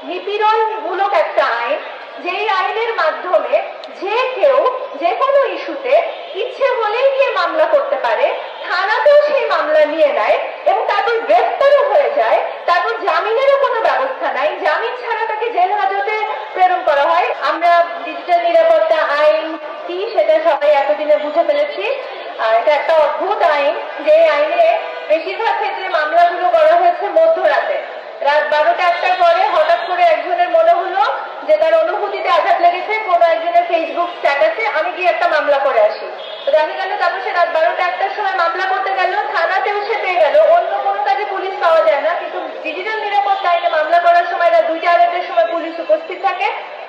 নিপীড়নমূলক একটা আইন, যেই আইনের মাধ্যমে যে কেউ যে কোনো ইস্যুতে ইচ্ছে হলেই গিয়ে মামলা করতে পারে, থানাতেও সেই মামলা নিয়ে নেয় এবং তারপর গ্রেফতারও হয়ে যায়, তারপর জামিনেরও কোনো ব্যবস্থা নাই, জামিন ছাড়া তাকে জেল হাজতে প্রেরণ করা হয়। আমরা ডিজিটাল নিরাপত্তা আইন কি সেটা সবাই এতদিনে বুঝে ফেলেছি। এটা একটা অদ্ভুত আইন, যে আইনে বেশিরভাগ ক্ষেত্রে মামলাগুলো করা হয়েছে মধ্যরাতে, রাত 12টা-1টার পরে হঠাৎ করে একজনের মনে হলো যে তার অনুভূতিতে আঘাত লেগেছে, কোনো একজনের ফেসবুক স্ট্যাটাসে, আমি গিয়ে একটা মামলা করে আসি। তো দেখা গেল তারপর সে রাত 12টা-1টার সময় মামলা করতে গেল, থানাতেও সে পেয়ে গেল, অন্য কোনো কাজে পুলিশ পাওয়া যায় না। কিন্তু ডিজিটাল নিরাপত্তা আইনে মামলা করার সময় রাত 2টা-2:30টার সময় পুলিশ উপস্থিত থাকে,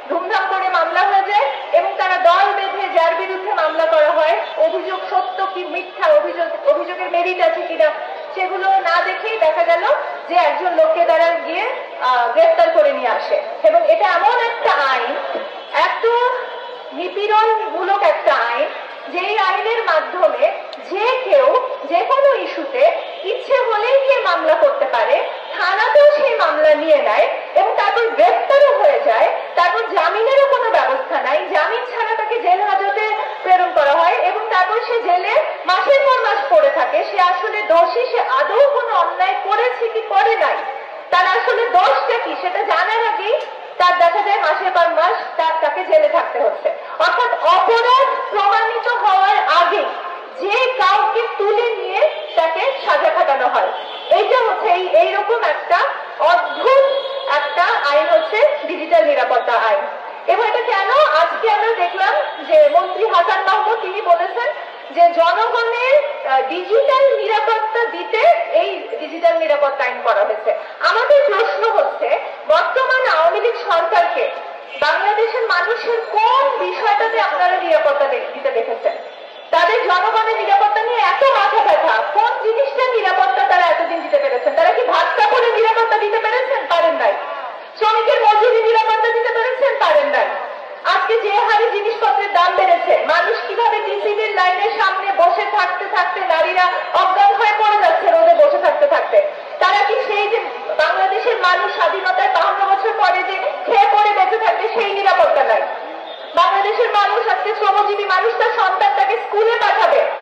ধুমধাম করে মামলা হয়ে যায় এবং তারা দল বেঁধে যার বিরুদ্ধে মামলা করা হয়, অভিযোগ সত্য কি মিথ্যা, অভিযোগের মেরিট আছে কিনা সেগুলো না দেখেই দেখা গেল যে একজন লোককে তারা গিয়ে গ্রেফতার করে নিয়ে আসে। এবং এটা এমন একটা আইন, এত নিপীড়নমূলক একটা আইন, যেই আইনের মাধ্যমে যে কেউ যে কোনো ইস্যুতে ইচ্ছে হলেই গিয়ে মামলা করতে পারে, থানাতেও সেই মামলা নিয়ে নেয় এবং তারপর গ্রেফতারও হয়ে যায়, তারপর জামিনেরও কোনো ব্যবস্থা নাই, জামিন ছাড়া তাকে জেল হাজতে প্রেরণ করা হয় এবং তারপর সে জেলে মাসের পর মাস পড়ে থাকে। সে আসলে দোষী, সে আদৌ কোনো অন্যায় করেছে কি করে নাই, তার আসলে দোষটা কি সেটা জানার আগেই তার দেখা যায় মাসের পর মাস তাকে জেলে থাকতে হচ্ছে। অর্থাৎ অপরাধ প্রমাণিত হওয়ার আগে যে কাউকে তুলে নিয়ে তাকে সাজা খাটানো হয়। এইটা হচ্ছে এইরকম একটা অদ্ভুত একটা আইন হচ্ছে ডিজিটাল নিরাপত্তা আইন। এবং এটা কেন আজকে আমরা দেখলাম যে মন্ত্রী হাসান মাহমুদ তিনি বলেছেন যে জনগণের ডিজিটাল নিরাপত্তা দিতে এই ডিজিটাল নিরাপত্তা আইন করা হয়েছে। আমাদের প্রশ্ন হচ্ছে, বর্তমান আওয়ামী লীগ সরকারকে বাংলাদেশের মানুষের কোন বিষয়টাতে আপনারা নিরাপত্তা দিতে দেখেছেন? তাদের জনগণের নিরাপত্তা নিয়ে এত মাথা ব্যথা, কোন জিনিসটার নিরাপত্তা তারা এতদিন দিতে পেরেছেন? তারা কি ভাত কাপড়ের নিরাপত্তা দিতে পেরেছেন? পারেন নাই। শ্রমিকের মজুরি নিরাপত্তা দিতে পেরেছেন? পারেন নাই। আজকে যে হারে জিনিসপত্রের দাম বেড়েছে, মানুষ কিভাবে টিসিবির লাইনের সামনে বসে থাকতে থাকতে নারীরা অজ্ঞান হয়ে পড়ে যাচ্ছে রোদে বসে থাকতে থাকতে, তারা কি সেই যে বাংলাদেশের মানুষ স্বাধীনতার 52 বছর পরে যে খেয়ে পড়ে বেঁচে থাকবে সেই নিরাপত্তা নাই? বাংলাদেশের মানুষ আজকে শ্রমজীবী মানুষ তার সন্তানটাকে স্কুলে পাঠাবে,